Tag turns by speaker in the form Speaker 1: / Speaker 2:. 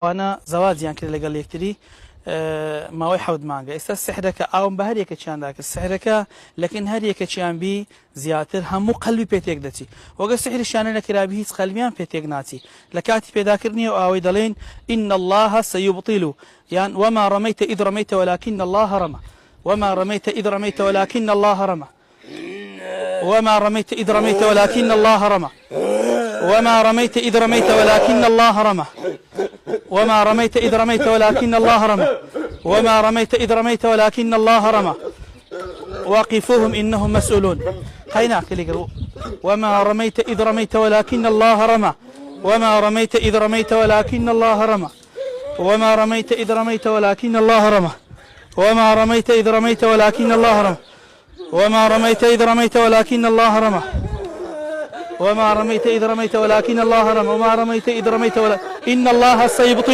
Speaker 1: وانا زواجیان کرد لەگەڵ یەکتری ماوەی حەوت مانگە. ئێستا سحرەکە ئاوم بە هەر یەکێکیان داکرد. سحرەکە لەکن هەر یەکێکیان بی زیاتر هەموو قەلبی پێتێک دەچی. وەگە سحریشانە نەکرابی هیچ قەلبیان پێتێک ناچی. لە کاتی پێداکردنی و ئاوەی دەڵێن إن الله سيبطل يعني وما رميت إذ رميت ولكن الله رمى وما رميت إذ رميت ولكن الله رمى وما رميت إذ رميت ولكن الله رمى وما رميت إذ رميت ولكن الله رمى وما رميت إذ رميت ولكن الله رمى وما رميت إذ رميت ولكن الله رمى وقفوهم إنهم مسؤولون. هيناك اللي وما رميت إذ رميت ولكن الله رمى وما رميت إذ رميت ولكن الله رمى وما رميت إذ رميت ولكن الله رمى وما رميت إذ رميت ولكن الله رمى وما رميت إذ رميت ولكن الله رمى وما رميت إذ رميت ولكن الله رمى وما رميت إذ رميت إن الله سيبطل